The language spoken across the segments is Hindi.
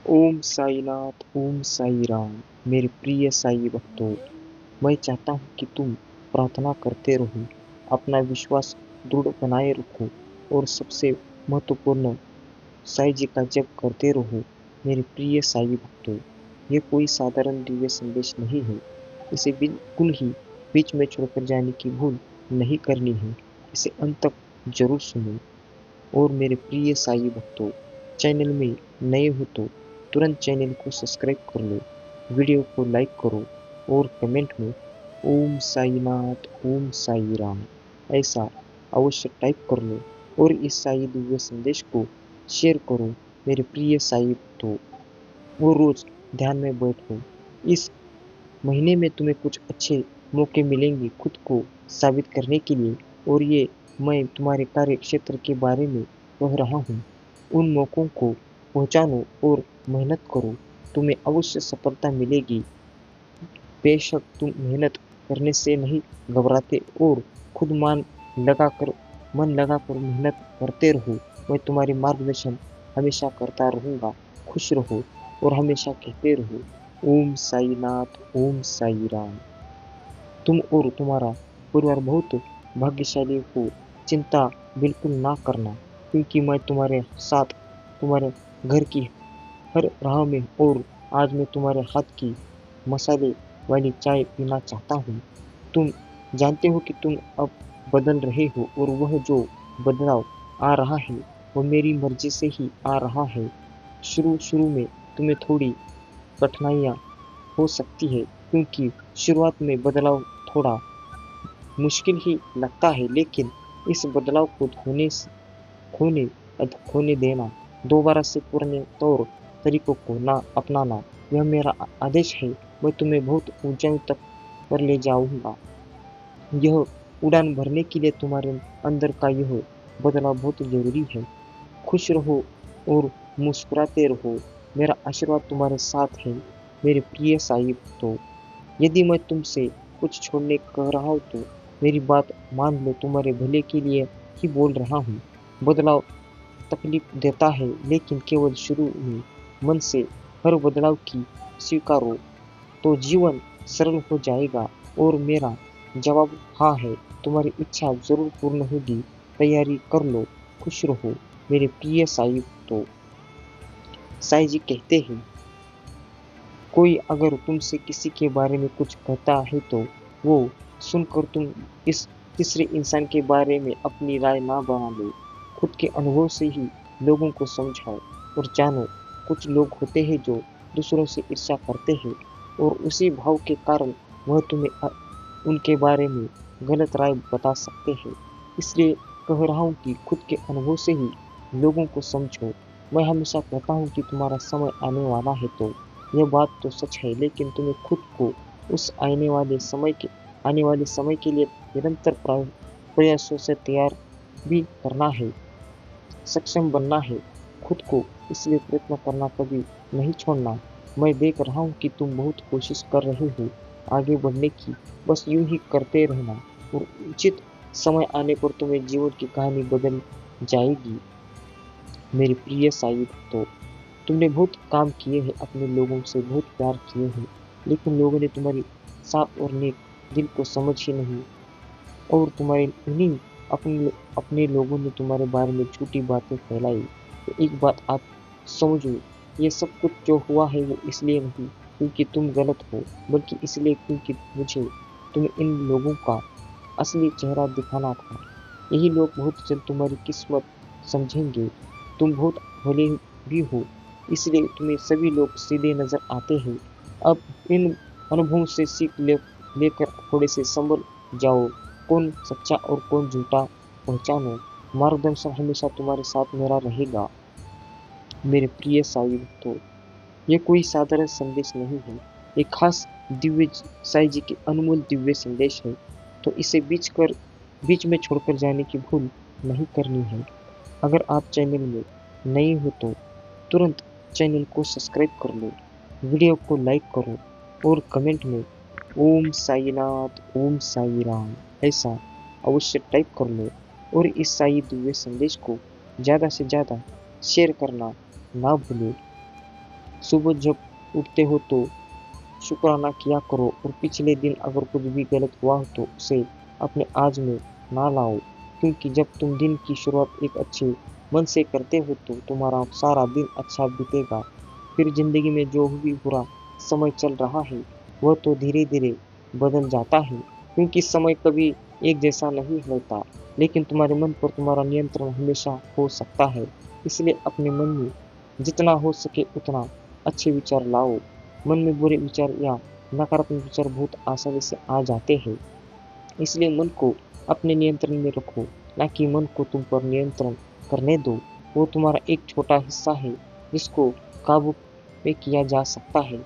ओम साईनाथ, ओम साई राम। मेरे प्रिय साई भक्तों, मैं चाहता हूँ कि तुम प्रार्थना करते रहो, अपना विश्वास दृढ़ बनाए रखो और सबसे महत्वपूर्ण साई जी का जप करते रहो। मेरे प्रिय साई भक्तों, ये कोई साधारण दिव्य संदेश नहीं है। इसे बिल्कुल ही बीच में छोड़कर जाने की भूल नहीं करनी है। इसे अंत तक जरूर सुनो। और मेरे प्रिय साई भक्तों, चैनल में नए हो तो तुरंत चैनल को सब्सक्राइब कर लो, वीडियो को लाइक करो और कमेंट में ओम साईनाथ, ओम साई राम ऐसा अवश्य टाइप कर लो और इस साई दिव्य संदेश को शेयर करो। मेरे प्रिय साई भक्तों, वो रोज ध्यान में बैठो। इस महीने में तुम्हें कुछ अच्छे मौके मिलेंगे खुद को साबित करने के लिए, और ये मैं तुम्हारे कार्य क्षेत्र के बारे में कह रहा हूँ। उन मौकों को पहचानो और मेहनत करो, तुम्हें अवश्य सफलता मिलेगी। बेशक तुम मेहनत करने से नहीं घबराते और खुद मन लगाकर मेहनत करते रहो। मैं तुम्हारी मार्गदर्शन हमेशा करता रहूंगा। खुश रहो और हमेशा कहते रहो ओम साईनाथ, ओम साई राम। तुम और तुम्हारा परिवार बहुत भाग्यशाली हो। चिंता बिल्कुल ना करना, क्योंकि मैं तुम्हारे साथ तुम्हारे घर की हर राह में, और आज मैं तुम्हारे हाथ की मसाले वाली चाय पीना चाहता हूँ। तुम जानते हो कि तुम अब बदल रहे हो, और वह जो बदलाव आ रहा है वह मेरी मर्जी से ही आ रहा है। शुरू शुरू में तुम्हें थोड़ी कठिनाइयाँ हो सकती है, क्योंकि शुरुआत में बदलाव थोड़ा मुश्किल ही लगता है, लेकिन इस बदलाव को खोने खोने देना, दोबारा से पुराने तौर तरीकों को ना अपनाना, यह मेरा आदेश है। मैं तुम्हें बहुत ऊंचाई तक पर ले जाऊंगा। यह उड़ान भरने के लिए तुम्हारे अंदर का यह बदलाव बहुत जरूरी है। खुश रहो और मुस्कुराते रहो। मेरा आशीर्वाद तुम्हारे साथ है। मेरे प्रिय साहिब, तो यदि मैं तुमसे कुछ छोड़ने कह रहा हूँ तो मेरी बात मान लो, तुम्हारे भले के लिए ही बोल रहा हूँ। बदलाव तकलीफ देता है, लेकिन केवल शुरू में। मन से हर बदलाव की स्वीकारो तो जीवन सरल हो जाएगा। और मेरा जवाब हाँ है। तुम्हारी इच्छा जरूर पूर्ण होगी। तैयारी कर लो। खुश रहो मेरे प्रिय साई। तो साई जी कहते हैं, कोई अगर तुमसे किसी के बारे में कुछ कहता है तो वो सुनकर तुम इस तीसरे इंसान के बारे में अपनी राय ना बना लो। खुद के अनुभव से ही लोगों को समझाओ और जानो। कुछ लोग होते हैं जो दूसरों से ईर्ष्या करते हैं, और उसी भाव के कारण वह तुम्हें उनके बारे में गलत राय बता सकते हैं। इसलिए कह रहा हूँ कि खुद के अनुभव से ही लोगों को समझो। मैं हमेशा कहता हूँ कि तुम्हारा समय आने वाला है, तो यह बात तो सच है, लेकिन तुम्हें खुद को उस आने वाले समय के लिए निरंतर प्रयासों से तैयार भी करना है, सक्षम बनना है खुद को। इसलिए प्रयत्न करना कभी नहीं छोड़ना। मैं देख रहा हूँ कि तुम बहुत कोशिश कर रहे हो आगे बढ़ने की। बस यूं ही करते रहना, और उचित समय आने पर तुम्हें जीवन की कहानी बदल जाएगी। मेरे प्रिय साई भक्तों, तुमने बहुत काम किए हैं, अपने लोगों से बहुत प्यार किए हैं, लेकिन लोगों ने तुम्हारी साफ और नेक दिल को समझ ही नहीं, और तुम्हारे उन्हीं अपने लोगों ने तुम्हारे बारे में झूठी बातें फैलाई। तो एक बात आप समझो, ये सब कुछ जो हुआ है वो इसलिए नहीं क्योंकि तुम गलत हो, बल्कि इसलिए क्योंकि मुझे तुम्हें इन लोगों का असली चेहरा दिखाना था। यही लोग बहुत जल्द तुम्हारी किस्मत समझेंगे। तुम बहुत भले भी हो, इसलिए तुम्हें सभी लोग सीधे नजर आते हैं। अब इन अनुभवों से लेकर थोड़े से संभल जाओ। कौन सच्चा और कौन झूठा पहचानो। मार्गदर्शन हमेशा तुम्हारे साथ मेरा रहेगा। मेरे प्रिय साई भक्तों, ये कोई साधारण संदेश नहीं है, एक खास दिव्य साई जी के अनमोल दिव्य संदेश है। तो इसे बीच में छोड़कर जाने की भूल नहीं करनी है। अगर आप चैनल में नए हो तो तुरंत चैनल को सब्सक्राइब कर लो, वीडियो को लाइक करो और कमेंट में ओम साईनाथ, ओम साई राम ऐसा अवश्य टाइप कर लो। और इस साई दिव्य संदेश को ज़्यादा से ज़्यादा शेयर करना ना भूलो। सुबह जब उठते हो तो शुक्राना किया करो और पिछले दिन अगर कुछ भी गलत हुआ हो तो उसे अपने आज में ना लाओ, क्योंकि जब तुम दिन की शुरुआत एक अच्छे मन से करते हो तो तुम्हारा सारा दिन अच्छा बीतेगा। फिर जिंदगी में जो भी बुरा समय चल रहा है वह तो धीरे धीरे बदल जाता है, क्योंकि समय कभी एक जैसा नहीं होता, लेकिन तुम्हारे मन पर तुम्हारा नियंत्रण हमेशा हो सकता है। इसलिए अपने मन में जितना हो सके उतना अच्छे विचार लाओ। मन में बुरे विचार या नकारात्मक विचार बहुत आसानी से आ जाते हैं, इसलिए मन को अपने नियंत्रण में रखो, ना कि मन को तुम पर नियंत्रण करने दो। वो तुम्हारा एक छोटा हिस्सा है जिसको काबू में किया जा सकता है।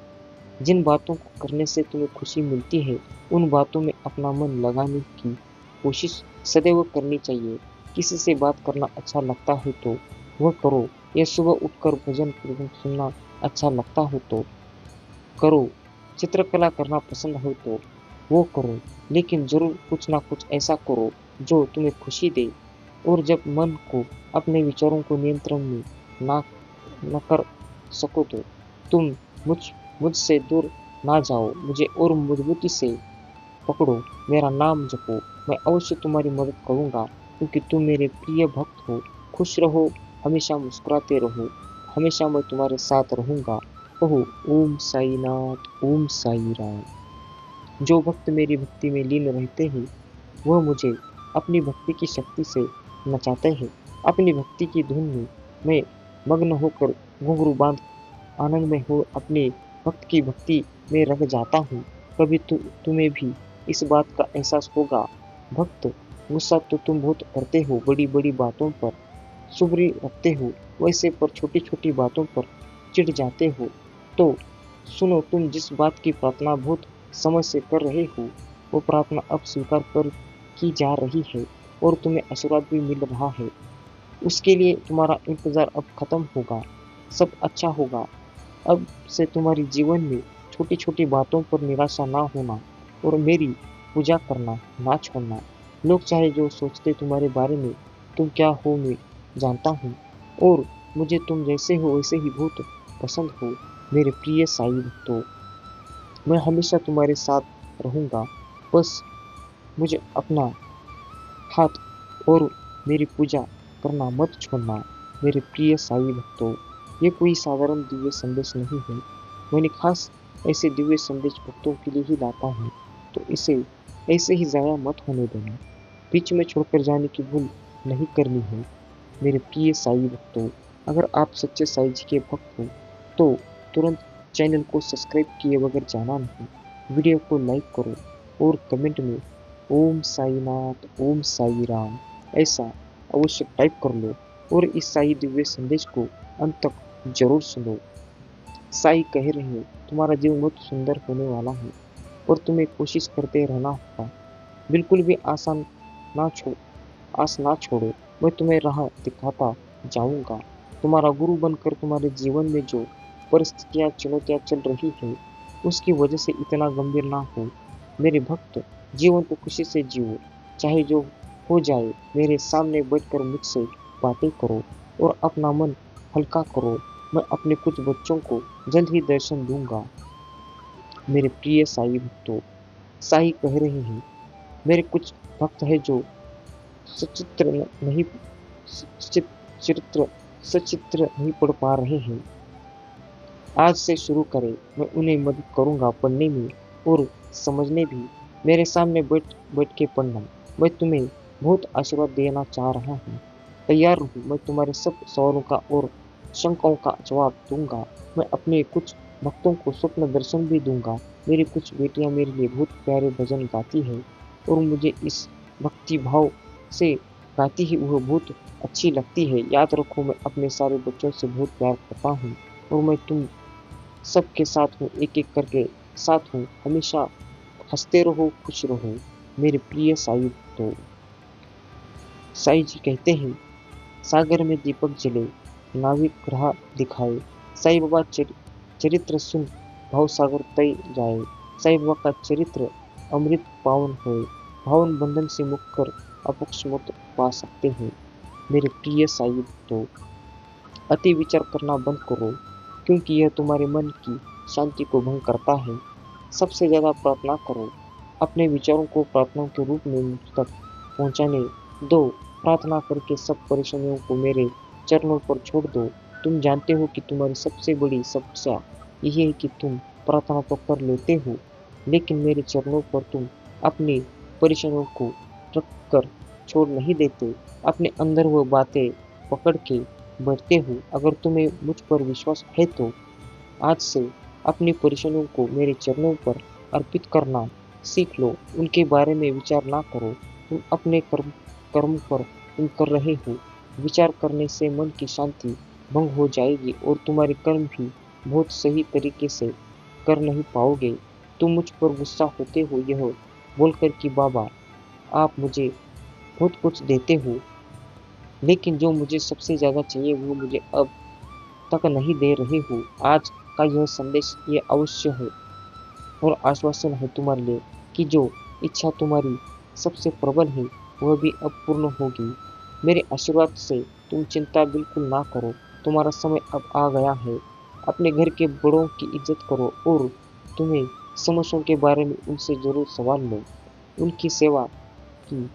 जिन बातों को करने से तुम्हें खुशी मिलती है उन बातों में अपना मन लगाने की कोशिश सदैव करनी चाहिए। किसी से बात करना अच्छा लगता है तो वह करो, या सुबह उठकर भजन कीर्तन सुनना अच्छा लगता हो तो करो, चित्रकला करना पसंद हो तो वो करो, लेकिन जरूर कुछ ना कुछ ऐसा करो जो तुम्हें खुशी दे। और जब मन को अपने विचारों को नियंत्रण में ना न कर सको तो तुम मुझ मुझसे दूर ना जाओ, मुझे और मजबूती से पकड़ो, मेरा नाम जपो, मैं अवश्य तुम्हारी मदद करूंगा, क्योंकि तुम मेरे प्रिय भक्त हो। खुश रहो, हमेशा मुस्कुराते रहो, हमेशा मैं तुम्हारे साथ रहूंगा। कहो ओम साई नाथ, ओम साई राम। जो भक्त मेरी भक्ति में लीन रहते हैं वह मुझे अपनी भक्ति की शक्ति से नचाते हैं। अपनी भक्ति की धुन में मैं मग्न होकर घुंघरू बांध आनंद में हो अपने भक्त की भक्ति में रह जाता हूँ। कभी तुम्हें भी इस बात का एहसास होगा। भक्त, गुस्सा तो तुम बहुत करते हो, बड़ी बड़ी बातों पर सुबरी रखते हो, वैसे पर छोटी छोटी बातों पर चिढ़ जाते हो। तो सुनो, तुम जिस बात की प्रार्थना बहुत समय से कर रहे हो वो प्रार्थना अब स्वीकार कर की जा रही है और तुम्हें आशीर्वाद भी मिल रहा है। उसके लिए तुम्हारा इंतजार अब खत्म होगा, सब अच्छा होगा। अब से तुम्हारी जीवन में छोटी छोटी बातों पर निराशा ना होना और मेरी पूजा करना ना छोड़ना। लोग चाहे जो सोचते तुम्हारे बारे में, तुम क्या हो मैं जानता हूँ, और मुझे तुम जैसे हो वैसे ही बहुत पसंद हो। मेरे प्रिय साई भक्तों, मैं हमेशा तुम्हारे साथ रहूँगा, बस मुझे अपना हाथ और मेरी पूजा करना मत छोड़ना। मेरे प्रिय साई भक्तों, ये कोई साधारण दिव्य संदेश नहीं है, मैंने खास ऐसे दिव्य संदेश भक्तों के लिए ही लाता हूँ, तो इसे ऐसे ही ज़ाया मत होने देना। बीच में छोड़कर जाने की भूल नहीं करनी है। मेरे प्रिय साई भक्तों, अगर आप सच्चे साई जी के भक्त हो तो तुरंत चैनल को सब्सक्राइब किए बगैर जाना नहीं। वीडियो को लाइक करो और कमेंट में ओम साई नाथ, ओम साई राम ऐसा अवश्य टाइप कर लो और इस साई दिव्य संदेश को अंत तक जरूर सुनो। साई कह रहे हैं तुम्हारा जीवन बहुत सुंदर होने वाला है और तुम्हें कोशिश करते रहना होगा। बिल्कुल भी आस ना छोड़ो, मैं तुम्हें राह दिखाता जाऊंगा। तुम्हारा गुरु बनकर तुम्हारे जीवन में जो परिस्थितियां चुनौतियां चल रही है उसकी वजह से इतना गंभीर ना हो। मेरे भक्त, जीवन को खुशी से जियो, चाहे जो हो जाए। मेरे सामने बैठकर मुझसे बातें करो और अपना मन हल्का करो। मैं अपने कुछ बच्चों को जल्द ही दर्शन दूंगा। मेरे प्रिय साई भक्तों, साई कह रहे हैं मेरे कुछ भक्त है जो सचित्र नहीं चित्र सचित्र नहीं पढ़ पा रहे हैं। आज से शुरू करें, मैं उन्हें मदद करूंगा पढ़ने में और समझने भी। मेरे सामने बैठ बैठ के पढ़ना। मैं तुम्हें बहुत आशीर्वाद देना चाह रहा हूँ। तैयार रहो, मैं तुम्हारे सब सवालों का और शंकाओं का जवाब दूंगा। मैं अपने कुछ भक्तों को स्वप्न दर्शन भी दूंगा। मेरी कुछ बेटियां मेरे लिए बहुत प्यारे भजन गाती है और मुझे इस भक्ति भाव से गाती ही वह बहुत अच्छी लगती है। याद रखो, मैं अपने सारे बच्चों से बहुत प्यार करता हूँ और मैं तुम सबके साथ हूँ, एक एक करके साथ हूँ। हमेशा हंसते रहो, खुश रहो। मेरे प्रिय साई भक्तों, साई जी कहते हैं सागर में दीपक जले, नाविक राह दिखाए। साई बाबा चरित्र सुन भाव सागर तय जाए। साई बाबा का चरित्र अमृत पावन होए, भावन बंधन से मुक्त कर अपक्ष मुक्त पा सकते हैं। मेरे प्रिय साई भक्तों, अति विचार करना बंद करो, क्योंकि यह तुम्हारे मन की शांति को भंग करता है। सबसे ज़्यादा प्रार्थना करो, अपने विचारों को प्रार्थनाओं के रूप में मुझ तक पहुँचाने दो। प्रार्थना करके सब परेशानियों को मेरे चरणों पर छोड़ दो। तुम जानते हो कि तुम्हारी सबसे बड़ी समस्या यही है कि तुम प्रार्थना तो कर लेते हो, लेकिन मेरे चरणों पर तुम अपनी परेशानियों को रख कर छोड़ नहीं देते। अपने अंदर वो बातें पकड़ के बैठते हो। अगर तुम्हें मुझ पर विश्वास है तो आज से अपनी परेशानियों को मेरे चरणों पर अर्पित करना सीख लो। उनके बारे में विचार ना करो। तुम अपने कर्म पर तुम कर रहे हो। विचार करने से मन की शांति भंग हो जाएगी और तुम्हारे कर्म भी बहुत सही तरीके से कर नहीं पाओगे। तुम मुझ पर गुस्सा होते हो यह बोलकर कि बाबा आप मुझे बहुत कुछ देते हो, लेकिन जो मुझे सबसे ज़्यादा चाहिए वो मुझे अब तक नहीं दे रहे हो। आज का यह संदेश ये अवश्य है और आश्वासन है तुम्हारे लिए कि जो इच्छा तुम्हारी सबसे प्रबल है वह भी अब पूर्ण होगी। मेरे आशीर्वाद से तुम चिंता बिल्कुल ना करो। तुम्हारा समय अब आ गया है। अपने घर के बड़ों की इज्जत करो और तुम्हें समस्याओं के बारे में उनसे जरूर सवाल लो। उनकी की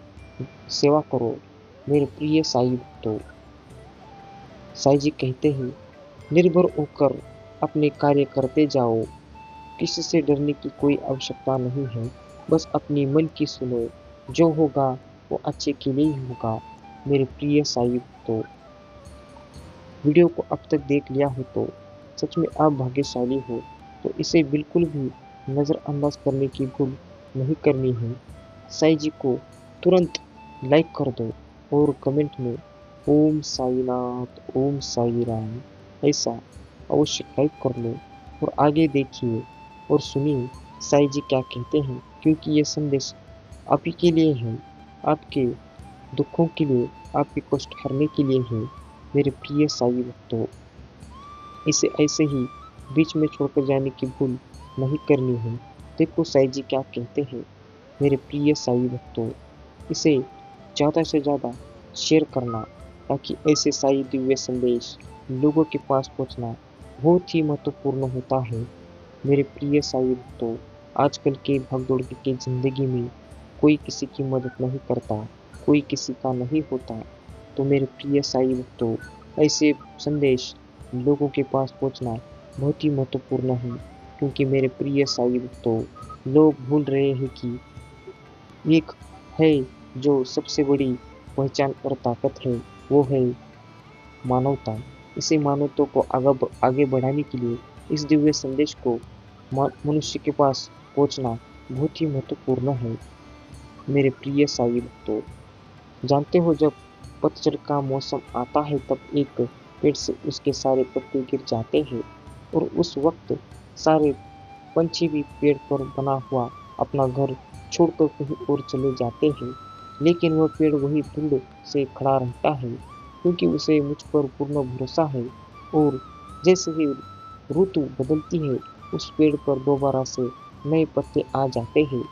सेवा करो। मेरे प्रिय साईं भक्तों, साईं जी कहते हैं निर्भर होकर अपने कार्य करते जाओ। किसी से डरने की कोई आवश्यकता नहीं है। बस अपनी मन की सुनो। जो होगा वो अच्छे के लिए ही होगा। मेरे प्रिय साईं भक्तों, वीडियो को अब तक देख लिया हो तो सच में आप भाग्यशाली हो। तो इसे बिल्कुल भी नज़रअंदाज करने की भूल नहीं करनी है। साईं जी को तुरंत लाइक कर दो और कमेंट में ओम साईनाथ ओम साई राम ऐसा अवश्य टाइप कर लो और आगे देखिए और सुनिए साईं जी क्या कहते हैं, क्योंकि ये संदेश आप ही के लिए है, आपके दुखों के लिए, आपके कष्ट हरने के लिए है। मेरे प्रिय साईं भक्तों, इसे ऐसे ही बीच में छोड़कर जाने की भूल नहीं करनी है। देखो साईं जी क्या कहते हैं। मेरे प्रिय साईं भक्तों, इसे ज़्यादा से ज़्यादा शेयर करना ताकि ऐसे साईं दिव्य संदेश लोगों के पास पहुंचना बहुत ही महत्वपूर्ण होता है। मेरे प्रिय साईं भक्तों, आजकल के भागदौड़ की ज़िंदगी में कोई किसी की मदद नहीं करता, कोई किसी का नहीं होता। तो मेरे प्रिय साईं भक्तों, ऐसे संदेश लोगों के पहुंचना बहुत ही महत्वपूर्ण है, क्योंकि मेरे प्रिय साईं भक्तों, लोग भूल रहे हैं कि एक है जो सबसे बड़ी पहचान और ताकत है, वो है मानवता। इसी मानवता को आगे बढ़ाने के लिए इस दिव्य संदेश को मनुष्य के पास पहुंचना बहुत ही महत्वपूर्ण है। मेरे प्रिय साईं भक्तों, जानते हो जब पतझड़ का मौसम आता है तब एक पेड़ से उसके सारे पत्ते गिर जाते हैं और उस वक्त सारे पंछी भी पेड़ पर बना हुआ अपना घर छोड़कर कहीं और चले जाते हैं, लेकिन वह पेड़ वही दृढ़ से खड़ा रहता है, क्योंकि उसे मुझ पर पूर्ण भरोसा है। और जैसे ही ऋतु बदलती है उस पेड़ पर दोबारा से नए पत्ते आ जाते हैं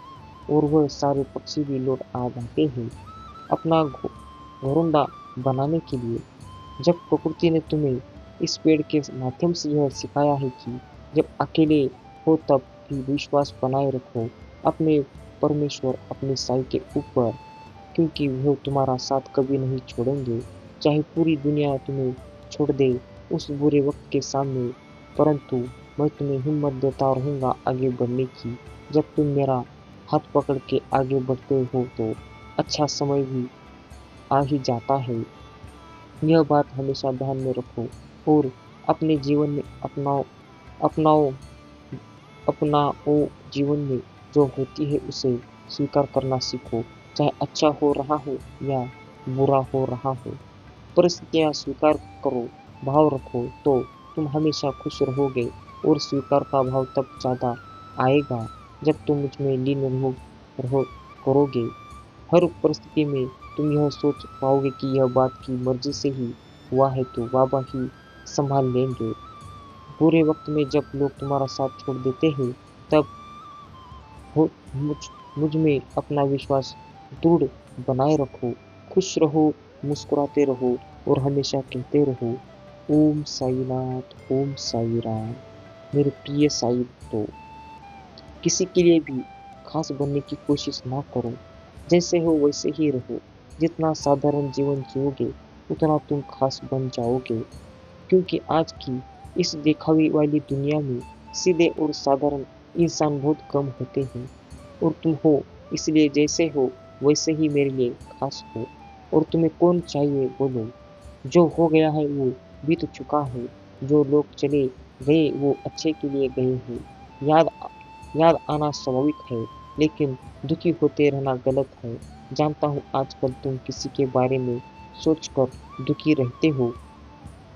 और वह सारे पक्षी भी लौट आ जाते हैं अपना घोंसला बनाने के लिए। जब प्रकृति ने तुम्हें इस पेड़ के माध्यम से यह सिखाया है कि जब अकेले हो तब भी विश्वास बनाए रखो अपने परमेश्वर, अपने साईं के ऊपर, क्योंकि वह तुम्हारा साथ कभी नहीं छोड़ेंगे। चाहे पूरी दुनिया तुम्हें छोड़ दे उस बुरे वक्त के सामने, परंतु मैं तुम्हें हिम्मत देता रहूँगा आगे बढ़ने की। जब तुम मेरा हाथ पकड़ के आगे बढ़ते हो तो अच्छा समय भी आ ही जाता है। यह बात हमेशा ध्यान में रखो और अपने जीवन में अपनाओ अपनाओ। जीवन में जो होती है उसे स्वीकार करना सीखो, चाहे अच्छा हो रहा हो या बुरा हो रहा हो। परिस्थितियाँ स्वीकार करो, भाव रखो तो तुम हमेशा खुश रहोगे और स्वीकार का भाव तब ज़्यादा आएगा जब तुम मुझ में लीन रहो करोगे। हर परिस्थिति में तुम यह सोच पाओगे कि यह बात की मर्जी से ही हुआ है तो बाबा ही संभाल लेंगे। बुरे वक्त में जब लोग तुम्हारा साथ छोड़ देते हैं तब हो मुझ में अपना विश्वास दृढ़ बनाए रखो, खुश रहो, मुस्कुराते रहो और हमेशा कहते रहो ओम साईनाथ, ओम साई राम। मेरे प्रिय साई भक्तों, किसी के लिए भी खास बनने की कोशिश ना करो। जैसे हो वैसे ही रहो। जितना साधारण जीवन जियोगे उतना तुम खास बन जाओगे। क्योंकि आज की इस दिखावे वाली दुनिया में सीधे और साधारण इंसान बहुत कम होते हैं। और तुम हो, इसलिए जैसे हो वैसे ही मेरे लिए खास हो। और तुम्हें कौन चाहिए बोलो? जो हो गया है वो बीत चुका है। जो लोग चले गए वो अच्छे के लिए गए हैं। याद याद आना स्वाभाविक है, लेकिन दुखी होते रहना गलत है। जानता हूँ आजकल तुम किसी के बारे में सोचकर दुखी रहते हो।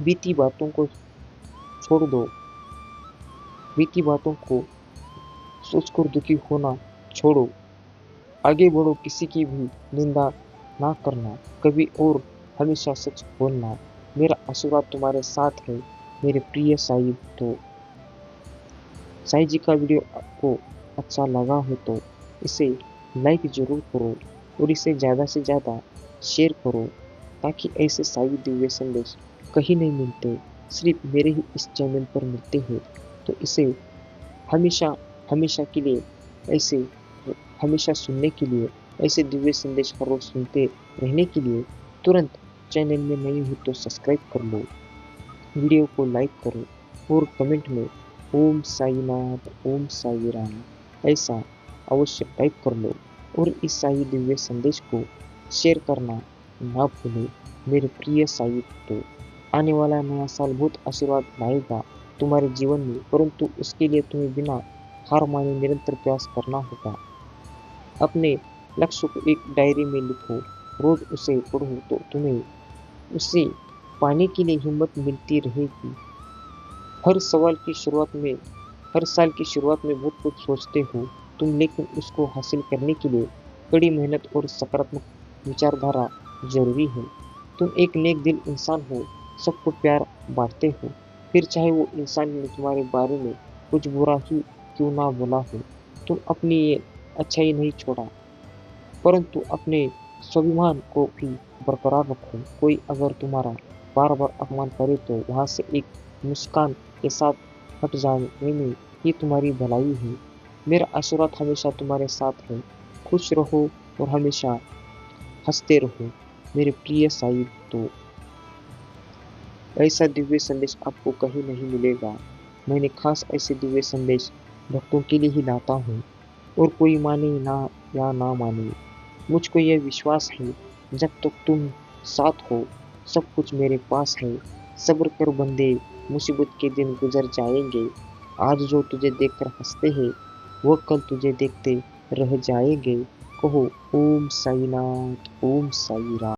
बीती बातों को छोड़ दो। बीती बातों को सोचकर दुखी होना छोड़ो। आगे बढ़ो। किसी की भी निंदा ना करना कभी, और हमेशा सच बोलना। मेरा आशीर्वाद तुम्हारे साथ है मेरे प्रिय साई। तो साई जी का वीडियो आपको अच्छा लगा हो तो इसे लाइक जरूर करो और इसे ज़्यादा से ज़्यादा शेयर करो, ताकि ऐसे साई दिव्य संदेश कहीं नहीं मिलते, सिर्फ मेरे ही इस चैनल पर मिलते हैं। तो इसे हमेशा हमेशा के लिए ऐसे हमेशा सुनने के लिए, ऐसे दिव्य संदेश हर रोज सुनते रहने के लिए तुरंत चैनल में नए हो तो सब्सक्राइब कर लो, वीडियो को लाइक करो और कमेंट में ओम साईनाथ, ओम साई राम ऐसा अवश्य टाइप कर लो। और इस साई दिव्य संदेश को शेयर करना ना भूलो मेरे प्रिय साई भक्तों। आने वाला नया साल बहुत आशीर्वाद लाएगा तुम्हारे जीवन में, परंतु उसके लिए तुम्हें बिना हार माने निरंतर प्रयास करना होगा। अपने लक्ष्य को एक डायरी में लिखो, रोज उसे पढ़ो तो तुम्हें उसे पाने के लिए हिम्मत मिलती रहेगी। हर सवाल की शुरुआत में हर साल की शुरुआत में बहुत कुछ सोचते हो तुम, लेकिन उसको हासिल करने के लिए कड़ी मेहनत और सकारात्मक विचारधारा जरूरी है। तुम एक नेक दिल इंसान हो, सबको प्यार बांटते हो, फिर चाहे वो इंसान ने तुम्हारे बारे में कुछ बुरा ही क्यों ना बोला हो। तुम अपनी ये अच्छाई नहीं छोड़ा, परंतु अपने स्वाभिमान को भी बरकरार रखो। कोई अगर तुम्हारा बार बार अपमान करे तो वहां से एक मुस्कान के साथ हट जाने में ही तुम्हारी भलाई है। मेरा आशीर्वाद हमेशा तुम्हारे साथ है। खुश रहो और हमेशा हंसते रहो मेरे प्रिय साई। तो ऐसा दिव्य संदेश आपको कहीं नहीं मिलेगा। मैंने खास ऐसे दिव्य संदेश भक्तों के लिए ही लाता हूँ, और कोई माने ना या ना माने, मुझको यह विश्वास है जब तक तुम साथ हो सब कुछ मेरे पास है। सब्र कर बंदे, मुसीबत के दिन गुजर जाएंगे। आज जो तुझे देखकर हंसते हैं वो कल तुझे देखते रह जाएंगे। कहो ओम साईनाथ, ओम साई राम।